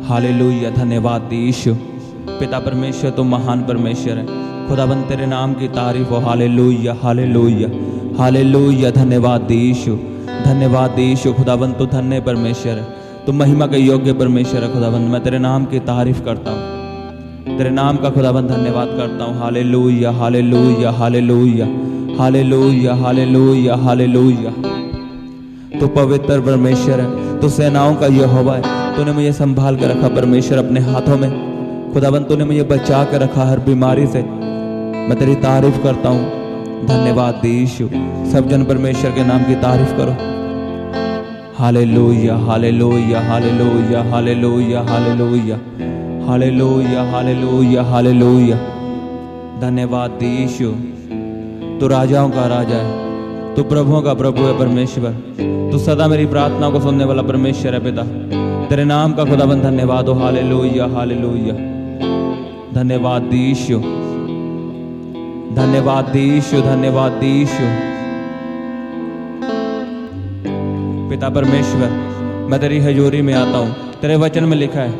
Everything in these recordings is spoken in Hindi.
हालेलुया। धन्यवाद यीशु। पिता परमेश्वर तुम महान परमेश्वर है, खुदाबंद तेरे नाम की तारीफ हो। Hallelujah hallelujah hallelujah. धन्यवाद यीशु, धन्यवाद यीशु। खुदाबंद तू धन्य परमेश्वर है, तू महिमा के योग्य परमेश्वर है। खुदाबंद मैं तेरे नाम की तारीफ करता हूँ, तेरे नाम का खुदाबंद धन्यवाद करता हूँ। Hallelujah hallelujah hallelujah hallelujah hallelujah hallelujah. तू पवित्र परमेश्वर है, तू सेनाओं का यहोवा है। तूने मुझे संभाल कर रखा परमेश्वर अपने हाथों में। खुदाबंद तूने मुझे बचा कर रखा हर बीमारी से। मैं तेरी तारीफ करता हूँ। धन्यवाद यीशु। सब जन परमेश्वर के नाम की तारीफ करो। Hallelujah hallelujah hallelujah hallelujah hallelujah hallelujah hallelujah hallelujah. धन्यवाद यीशु। तू राजाओं का राजा है, तू प्रभुओं का प्रभु है परमेश्वर। तू सदा मेरी प्रार्थना को सुनने वाला परमेश्वर है पिता। तेरे नाम का खुदाबंद धन्यवाद हो। Hallelujah hallelujah. धन्यवाद यीशु, धन्यवाद यीशु, धन्यवाद यीशु। पिता परमेश्वर मैं तेरी हजूरी में आता हूँ। तेरे वचन में लिखा है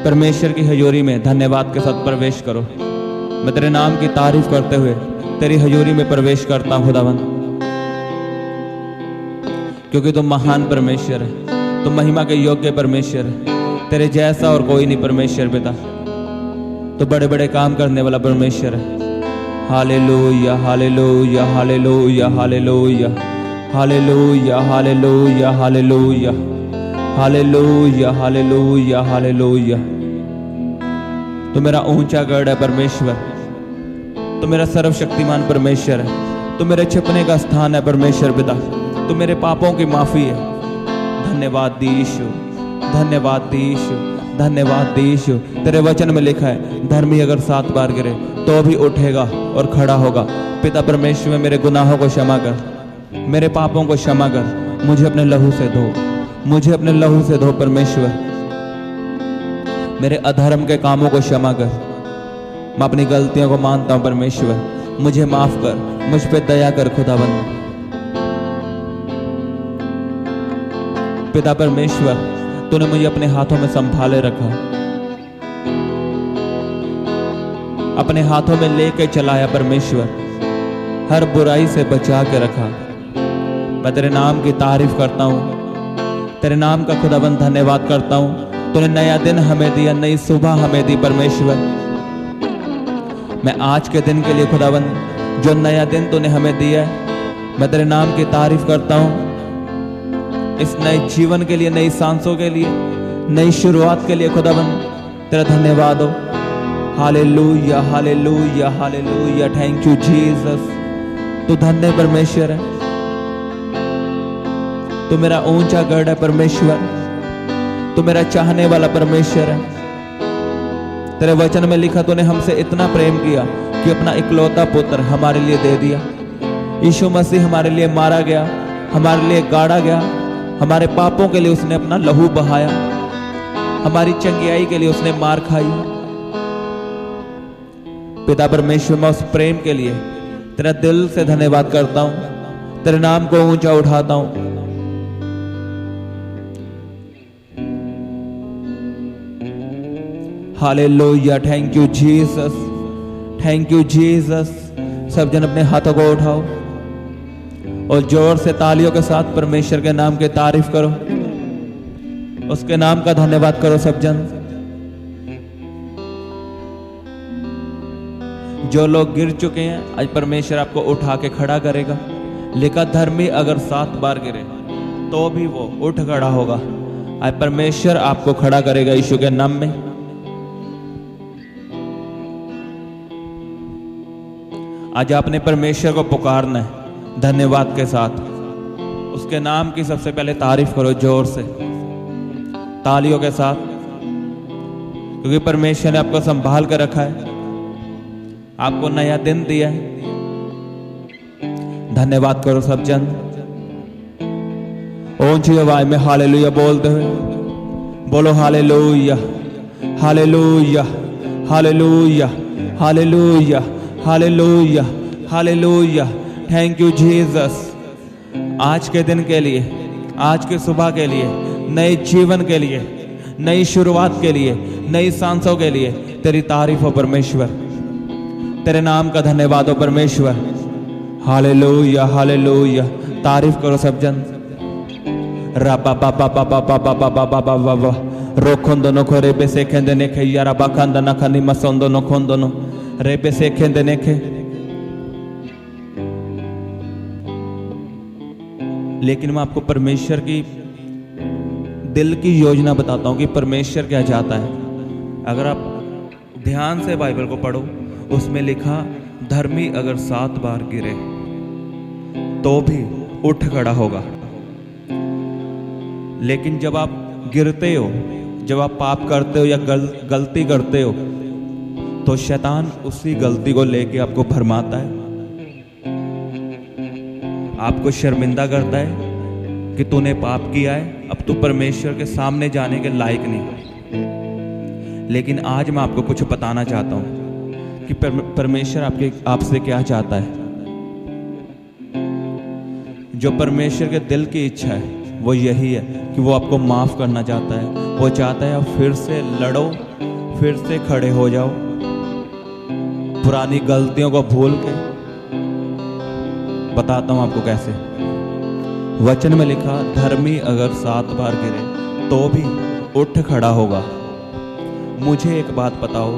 परमेश्वर की हजूरी में धन्यवाद के साथ प्रवेश करो। मैं तेरे नाम की तारीफ करते हुए तेरी हजूरी में प्रवेश करता हूँ खुदावंद, क्योंकि तुम महान परमेश्वर है, तुम महिमा के योग्य परमेश्वर है। तेरे जैसा और कोई नहीं परमेश्वर पिता। तो बड़े बड़े काम करने वाला परमेश्वर है। Hallelujah hallelujah hallelujah hallelujah hallelujah hallelujah hallelujah hallelujah hallelujah hallelujah. तो मेरा ऊंचा गढ़ है परमेश्वर, तो मेरा सर्वशक्तिमान परमेश्वर है, तो मेरे छिपने का स्थान है परमेश्वर पिता। तो मेरे पापों की माफी है। धन्यवाद यीशु, धन्यवाद यीशु, धन्यवाद यीशु। तेरे वचन में लिखा है धर्मी अगर 7 बार गिरे तो भी उठेगा और खड़ा होगा। पिता परमेश्वर मेरे गुनाहों को क्षमा कर, मेरे पापों को क्षमा कर। मुझे अपने लहू से धो, मुझे अपने लहू से धो परमेश्वर। मेरे अधर्म के कामों को क्षमा कर। मैं अपनी गलतियों को मानता हूं परमेश्वर, मुझे माफ कर, मुझ पे दया कर खुदाबंद। पिता परमेश्वर तूने मुझे अपने हाथों में संभाले रखा, अपने हाथों में लेके चलाया परमेश्वर, हर बुराई से बचा के रखा। मैं तेरे नाम की तारीफ करता हूँ, तेरे नाम का खुदाबंद धन्यवाद करता हूँ। तूने नया दिन हमें दिया, नई सुबह हमें दी परमेश्वर। मैं आज के दिन के लिए खुदाबंद जो नया दिन तूने हमें दिया है, मैं तेरे नाम की तारीफ करता हूँ। इस नए जीवन के लिए, नई सांसों के लिए, नई शुरुआत के लिए खुदाबंद तेरा धन्यवाद हो। Hallelujah hallelujah hallelujah. Thank you Jesus. तू धन्य परमेश्वर है, तू मेरा ऊंचा गढ़ है परमेश्वर, तू मेरा चाहने वाला परमेश्वर है। तेरे वचन में लिखा तूने हमसे इतना प्रेम किया कि अपना इकलौता पुत्र हमारे लिए दे दिया। यीशु मसीह हमारे लिए मारा गया, हमारे लिए गाड़ा गया, हमारे पापों के लिए उसने अपना लहू बहाया, हमारी चंगियाई के लिए उसने मार खाई। पिता परमेश्वर मैं उस प्रेम के लिए तेरा दिल से धन्यवाद करता हूं, तेरे नाम को ऊंचा उठाता हूं। Hallelujah. Thank you Jesus, thank you Jesus. सब जन अपने हाथों को उठाओ और जोर से तालियों के साथ परमेश्वर के नाम की तारीफ करो, उसके नाम का धन्यवाद करो सब जन। जो लोग गिर चुके हैं आज परमेश्वर आपको उठा के खड़ा करेगा। लिखा धर्मी अगर 7 बार गिरे तो भी वो उठ खड़ा होगा। आज परमेश्वर आपको खड़ा करेगा यीशु के नाम में। आज आपने परमेश्वर को पुकारना है धन्यवाद के साथ। उसके नाम की सबसे पहले तारीफ करो जोर से, तालियों के साथ, क्योंकि परमेश्वर ने आपको संभाल कर रखा है, आपको नया दिन दिया है। धन्यवाद करो सब जन ऊंची आवाज में हालेलुया बोलते हुए। बोलो hallelujah hallelujah hallelujah hallelujah hallelujah hallelujah. Thank you Jesus. आज के दिन के लिए, आज की सुबह के लिए, नए जीवन के लिए, नई शुरुआत के लिए, नई सांसों के लिए तेरी तारीफ हो परमेश्वर। तेरे नाम का धन्यवाद हो परमेश्वर। Hallelujah hallelujah. तारीफ करो सब जन। रबा बाबा बाबा बाबा बाबा बाबा बाबा रोखोंदो नो खो रेबे सेखेंदे नेखे यारा बाखांदा ना खनी मसोंदो नो खोंदो नो रेबे सेखेंदे नेखे। लेकिन मैं आपको परमेश्वर की दिल की योजना बताता हूं कि परमेश्वर क्या चाहता है। अगर आप ध्यान से बाइबल को पढ़ो, उसमें लिखा धर्मी अगर 7 बार गिरे तो भी उठ खड़ा होगा। लेकिन जब आप गिरते हो, जब आप पाप करते हो या गलती करते हो, तो शैतान उसी गलती को लेके आपको भरमाता है, आपको शर्मिंदा करता है कि तूने पाप किया है, अब तू परमेश्वर के सामने जाने के लायक नहीं। लेकिन आज मैं आपको कुछ बताना चाहता हूं कि परमेश्वर आपसे क्या चाहता है। जो परमेश्वर के दिल की इच्छा है वो यही है कि वो आपको माफ करना चाहता है। वो चाहता है आप फिर से लड़ो, फिर से खड़े हो जाओ, पुरानी गलतियों को भूल के। बताता हूं आपको कैसे। वचन में लिखा धर्मी अगर 7 बार गिरे तो भी उठ खड़ा होगा। मुझे एक बात बताओ,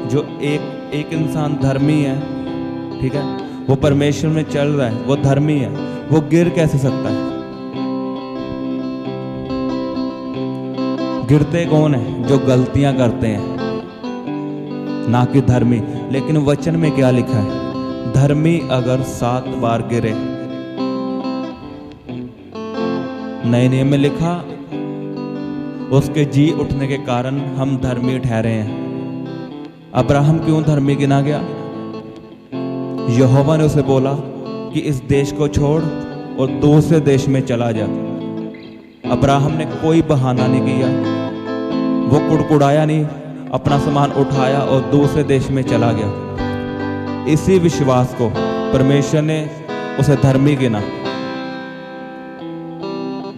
जो एक इंसान धर्मी है, ठीक है, वो परमेश्वर में चल रहा है, वो धर्मी है, वो गिर कैसे सकता है? गिरते कौन है? जो गलतियां करते हैं, ना कि धर्मी। लेकिन वचन में क्या लिखा है? धर्मी अगर 7 बार गिरे। नए नियम में लिखा उसके जी उठने के कारण हम धर्मी ठहरे हैं। अब्राहम क्यों धर्मी गिना गया? यहोवा ने उसे बोला कि इस देश को छोड़ और दूसरे देश में चला जा। अब्राहम ने कोई बहाना नहीं किया, वो कुड़कुड़ाया नहीं, अपना सामान उठाया और दूसरे देश में चला गया। इसी विश्वास को परमेश्वर ने उसे धर्मी गिना।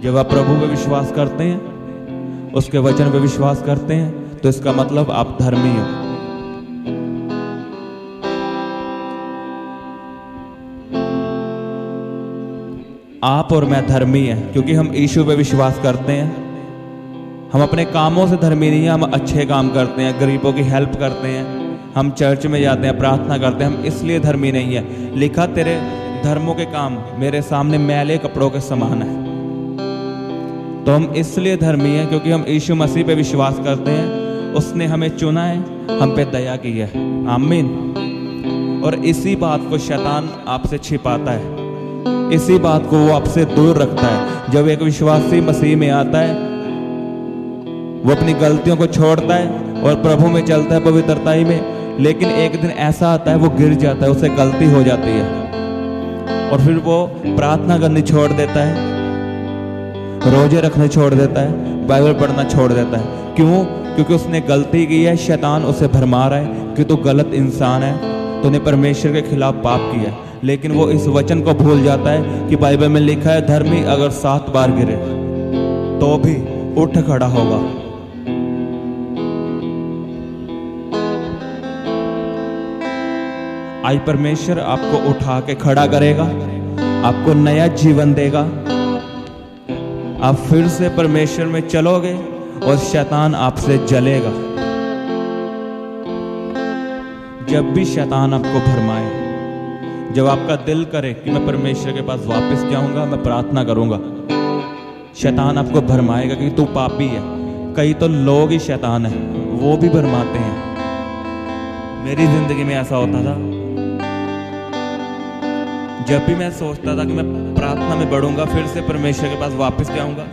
जब आप प्रभु पे विश्वास करते हैं, उसके वचन पे विश्वास करते हैं, तो इसका मतलब आप धर्मी हो। आप और मैं धर्मी हैं क्योंकि हम यीशु पे विश्वास करते हैं। हम अपने कामों से धर्मी नहीं हैं, हम अच्छे काम करते हैं, गरीबों की हेल्प करते हैं, हम चर्च में जाते हैं, प्रार्थना करते हैं, हम इसलिए धर्मी नहीं है। लिखा तेरे धर्मों के काम मेरे सामने मैले कपड़ों के समान है। तो हम इसलिए धर्मी हैं क्योंकि हम यीशु मसीह पे विश्वास करते हैं, उसने हमें चुना है, हम पे दया की है। आमीन। और इसी बात को शैतान आपसे छिपाता है, इसी बात को वो आपसे दूर रखता है। जब एक विश्वासी मसीह में आता है, वो अपनी गलतियों को छोड़ता है और प्रभु में चलता है, पवित्रताई में। लेकिन एक दिन ऐसा आता है वो गिर जाता है, उसे गलती हो जाती है और फिर वो प्रार्थना करनी छोड़ देता है, रोजे रखने छोड़ देता है, बाइबल पढ़ना छोड़ देता है। क्यों? क्योंकि उसने गलती की है। शैतान उसे भरमा रहा है कि तू गलत इंसान है, तूने परमेश्वर के खिलाफ पाप किया है। लेकिन वो इस वचन को भूल जाता है कि बाइबल में लिखा है धर्मी अगर 7 बार गिरे तो भी उठ खड़ा होगा। आज परमेश्वर आपको उठा के खड़ा करेगा, आपको नया जीवन देगा। आप फिर से परमेश्वर में चलोगे और शैतान आपसे जलेगा। जब भी शैतान आपको भरमाए, जब आपका दिल करे कि मैं परमेश्वर के पास वापस जाऊंगा, मैं प्रार्थना करूंगा, शैतान आपको भरमाएगा कि तू पापी है। कई तो लोग ही शैतान है, वो भी भरमाते हैं। मेरी जिंदगी में ऐसा होता था। जब भी मैं सोचता था कि मैं प्रार्थना में बढ़ूंगा, फिर से परमेश्वर के पास वापस जाऊंगा,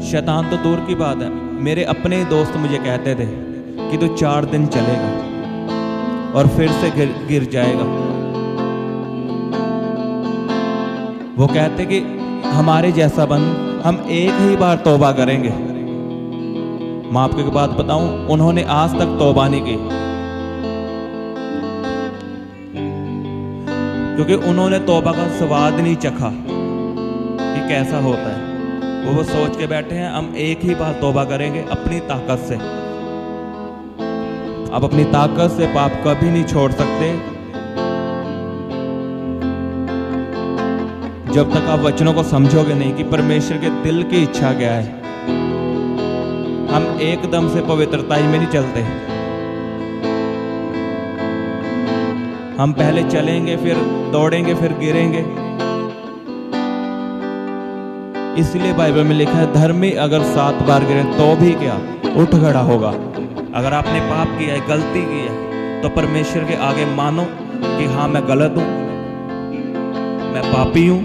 शैतान तो दूर की बात है, मेरे अपने ही दोस्त मुझे कहते थे कि तू 4 दिन चलेगा और फिर से गिर जाएगा। वो कहते कि हमारे जैसा बन, हम एक ही बार तौबा करेंगे। मैं आपको एक बात बताऊं, उन्होंने आज तक तौबा नहीं की, क्योंकि उन्होंने तौबा का स्वाद नहीं चखा कि कैसा होता है। वो सोच के बैठे हैं हम एक ही बार तौबा करेंगे अपनी ताकत से। आप अपनी ताकत से पाप कभी नहीं छोड़ सकते जब तक आप वचनों को समझोगे नहीं कि परमेश्वर के दिल की इच्छा क्या है। हम एकदम से पवित्रता में नहीं चलते, हम पहले चलेंगे, फिर दौड़ेंगे, फिर गिरेंगे। इसलिए बाइबल में लिखा है धर्मी अगर 7 बार गिरे तो भी क्या, उठ खड़ा होगा। अगर आपने पाप किया है, गलती की है, तो परमेश्वर के आगे मानो कि हाँ मैं गलत हूं, मैं पापी हूं।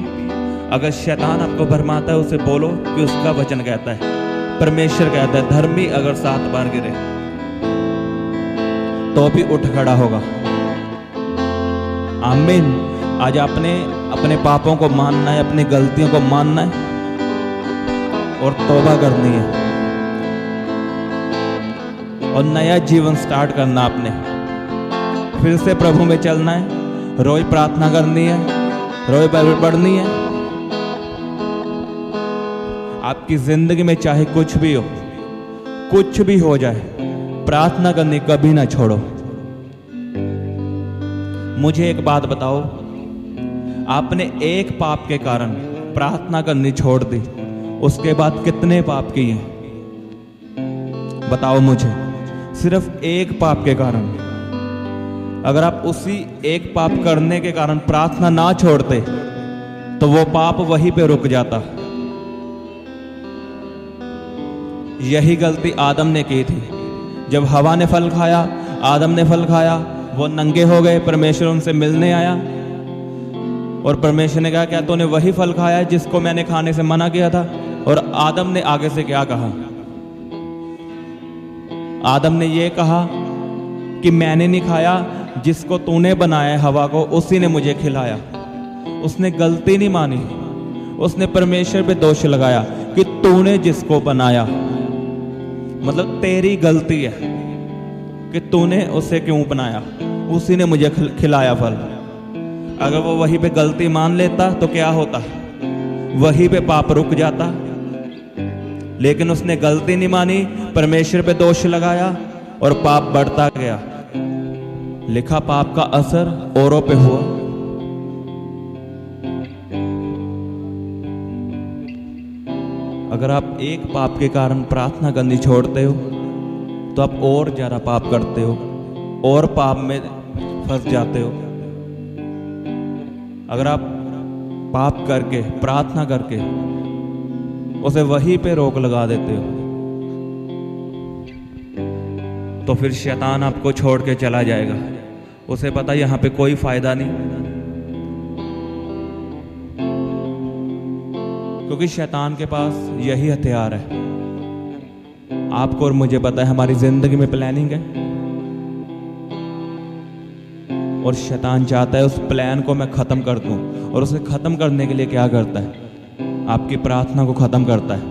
अगर शैतान आपको भरमाता है उसे बोलो कि उसका वचन कहता है, परमेश्वर कहता है धर्मी अगर 7 बार गिरे तो भी उठ खड़ा होगा। आमीन। आज आपने अपने पापों को मानना है, अपनी गलतियों को मानना है और तौबा करनी है और नया जीवन स्टार्ट करना। आपने फिर से प्रभु में चलना है, रोज प्रार्थना करनी है, रोज बाइबल पढ़नी है। आपकी जिंदगी में चाहे कुछ भी हो, कुछ भी हो जाए, प्रार्थना करनी कभी ना छोड़ो। मुझे एक बात बताओ, आपने एक पाप के कारण प्रार्थना करनी छोड़ दी, उसके बाद कितने पाप किए? बताओ मुझे। सिर्फ एक पाप के कारण। अगर आप उसी एक पाप करने के कारण प्रार्थना ना छोड़ते तो वो पाप वहीं पे रुक जाता। यही गलती आदम ने की थी। जब हवा ने फल खाया, आदम ने फल खाया, वो नंगे हो गए, परमेश्वर उनसे मिलने आया और परमेश्वर ने कहा क्या तूने वही फल खाया जिसको मैंने खाने से मना किया था? और आदम ने आगे से क्या कहा? आदम ने ये कहा कि मैंने नहीं खाया, जिसको तूने बनाया हवा को उसी ने मुझे खिलाया। उसने गलती नहीं मानी, उसने परमेश्वर पे दोष लगाया कि तूने जिसको बनाया, मतलब तेरी गलती है कि तूने उसे क्यों बनाया, उसी ने मुझे खिलाया फल। अगर वो वहीं पे गलती मान लेता तो क्या होता? वहीं पे पाप रुक जाता। लेकिन उसने गलती नहीं मानी, परमेश्वर पे दोष लगाया और पाप बढ़ता गया। लिखा पाप का असर औरों पे हुआ। अगर आप एक पाप के कारण प्रार्थना करनी छोड़ते हो तो आप और ज्यादा पाप करते हो और पाप में फंस जाते हो। अगर आप पाप करके, प्रार्थना करके उसे वहीं पे रोक लगा देते हो तो फिर शैतान आपको छोड़ के चला जाएगा। उसे पता यहां पे कोई फायदा नहीं, क्योंकि शैतान के पास यही हथियार है। आपको और मुझे पता है हमारी जिंदगी में प्लानिंग है और शैतान चाहता है उस प्लान को मैं खत्म कर दूं। और उसे खत्म करने के लिए क्या करता है? आपकी प्रार्थना को खत्म करता है।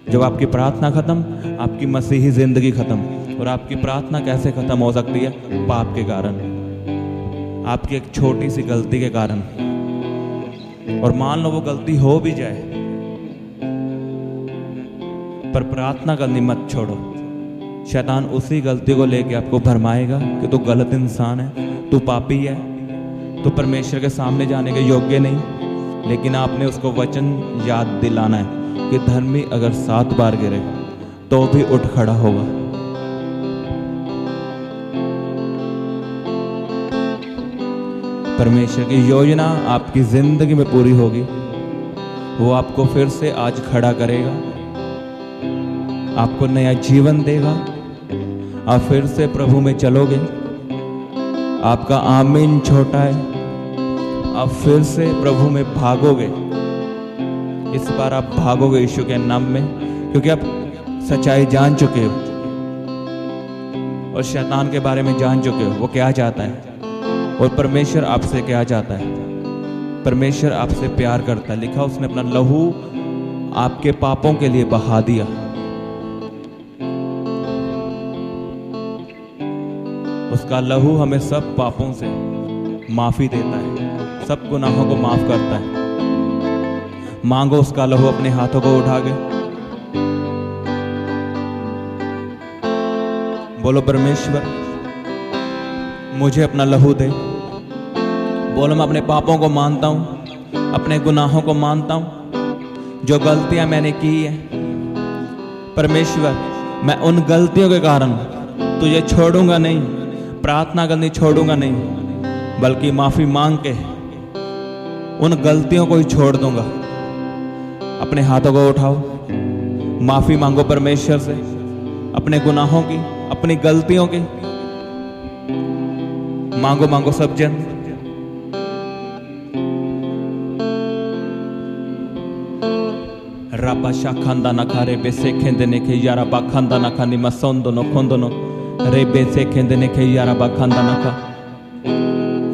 जब आपकी प्रार्थना खत्म, आपकी मसीही जिंदगी खत्म। और आपकी प्रार्थना कैसे खत्म हो सकती है? पाप के कारण, आपकी एक छोटी सी गलती के कारण। और मान लो वो गलती हो भी जाए, पर प्रार्थना करनी मत छोड़ो। शैतान उसी गलती को लेके आपको भरमाएगा कि तू गलत इंसान है, तू पापी है, तू परमेश्वर के सामने जाने के योग्य नहीं। लेकिन आपने उसको वचन याद दिलाना है कि धर्मी अगर 7 बार गिरे तो भी उठ खड़ा होगा। परमेश्वर की योजना आपकी जिंदगी में पूरी होगी। वो आपको फिर से आज खड़ा करेगा, आपको नया जीवन देगा। आप फिर से प्रभु में चलोगे। आपका आमीन छोटा है, आप फिर से प्रभु में भागोगे। इस बार आप भागोगे यीशु के नाम में, क्योंकि आप सच्चाई जान चुके हो और शैतान के बारे में जान चुके हो वो क्या चाहता है और परमेश्वर आपसे क्या चाहता है। परमेश्वर आपसे प्यार करता है। लिखा उसने अपना लहू आपके पापों के लिए बहा दिया। उसका लहू हमें सब पापों से माफी देता है, सब गुनाहों को माफ करता है। मांगो उसका लहू अपने हाथों को उठा के। बोलो परमेश्वर मुझे अपना लहू दे। बोलो मैं अपने पापों को मानता हूँ, अपने गुनाहों को मानता हूँ, जो गलतियां मैंने की है। परमेश्वर मैं उन गलतियों के कारण तुझे छोड़ूंगा नहीं, प्रार्थना करनी छोड़ूंगा नहीं, बल्कि माफी मांग के उन गलतियों को ही छोड़ दूंगा। अपने हाथों को उठाओ, माफी मांगो परमेश्वर से अपने गुनाहों की, अपनी गलतियों की। मांगो मांगो सब जन। रापा शाखांदा ना खा रे बेसे खेंदे ने के यारा बा खांदा ना खानी मसोंदो नो खोंदो नो रे बेसे खेंदे ने के यारा बा खांदा ना खा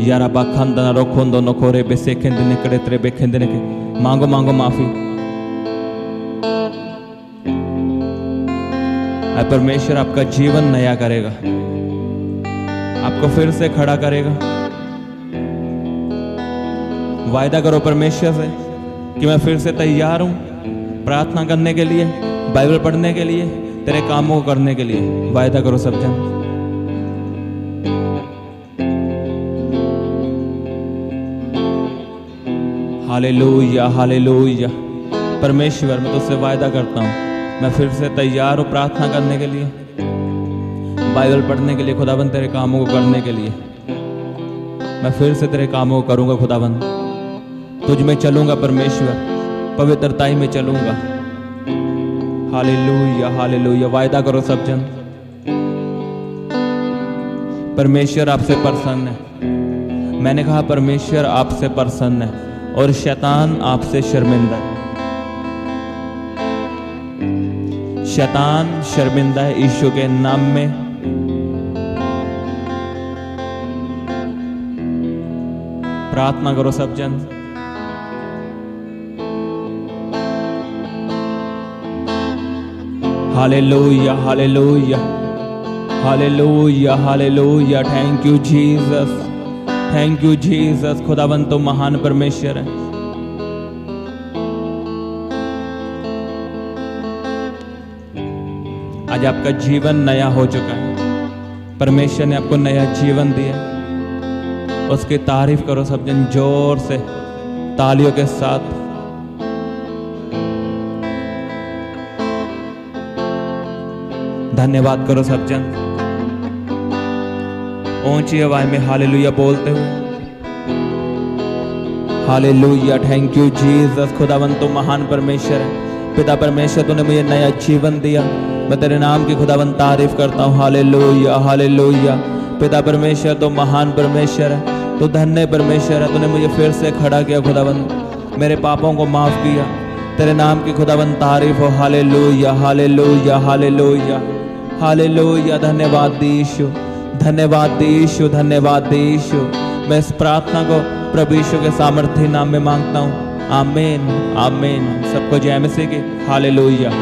यारा बा खांदा ना रो खोंदो नो खो रे बेसे खेंदे ने करे त्रे बे खेंदे ने के। मांगो मांगो माफी। परमेश्वर आपका जीवन नया करेगा, आपको फिर से खड़ा करेगा। वायदा करो परमेश्वर से कि मैं फिर से तैयार हूं प्रार्थना करने के लिए, बाइबल पढ़ने के लिए, तेरे कामों को करने के लिए। वायदा करो सब जन। Hallelujah hallelujah. परमेश्वर मैं तुझसे वायदा करता हूँ, मैं फिर से तैयार हूँ प्रार्थना करने के लिए, बाइबल पढ़ने के लिए, खुदाबंद तेरे कामों को करने के लिए। मैं फिर से तेरे कामों को करूँगा खुदाबंद, तुझ में चलूँगा परमेश्वर, पवित्रताई में चलूँगा। Hallelujah hallelujah. वायदा करो सब जन। परमेश्वर आपसे प्रसन्न है। मैंने कहा परमेश्वर आपसे प्रसन्न है और शैतान आपसे शर्मिंदा है। शैतान शर्मिंदा है यीशु के नाम में। प्रार्थना करो सब जन। Hallelujah hallelujah hallelujah hallelujah. Thank you Jesus, thank you Jesus. खुदावंद तो महान परमेश्वर है। आज आपका जीवन नया हो चुका है। परमेश्वर ने आपको नया जीवन दिया। उसकी तारीफ करो सब जन जोर से, तालियों के साथ। धन्यवाद करो सब जन ऊंची आवाज में हालेलुया बोलते हुए। हालेलुया। Thank you Jesus. खुदावंद तो महान परमेश्वर है। पिता परमेश्वर तूने मुझे नया जीवन दिया, मैं तेरे नाम की खुदावंद तारीफ करता हूँ। Hallelujah hallelujah. पिता परमेश्वर तो महान परमेश्वर है, तो धन्य परमेश्वर है। तूने मुझे फिर से खड़ा किया खुदावंद, मेरे पापों को माफ किया। तेरे नाम की खुदावंद तारीफ हो। Hallelujah hallelujah hallelujah hallelujah. धन्यवाद यीशु, धन्यवाद यीशु, धन्यवाद यीशु। मैं इस प्रार्थना को प्रभु यीशु के सामर्थ्य नाम में मांगता हूँ। आमीन आमीन। सबको जय मसीह की। हालेलुया।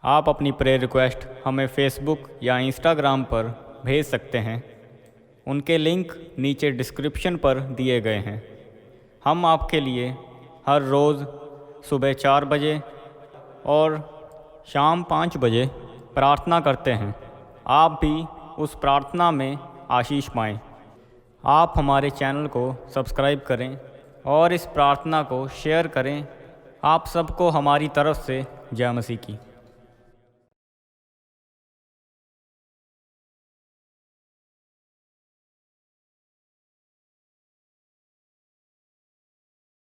आप अपनी प्रेयर रिक्वेस्ट हमें फेसबुक या इंस्टाग्राम पर भेज सकते हैं। उनके लिंक नीचे डिस्क्रिप्शन पर दिए गए हैं। हम आपके लिए हर रोज़ सुबह 4 बजे और शाम 5 बजे प्रार्थना करते हैं। आप भी उस प्रार्थना में आशीष पाएं। आप हमारे चैनल को सब्सक्राइब करें और इस प्रार्थना को शेयर करें। आप सबको हमारी तरफ से जय मसीह की।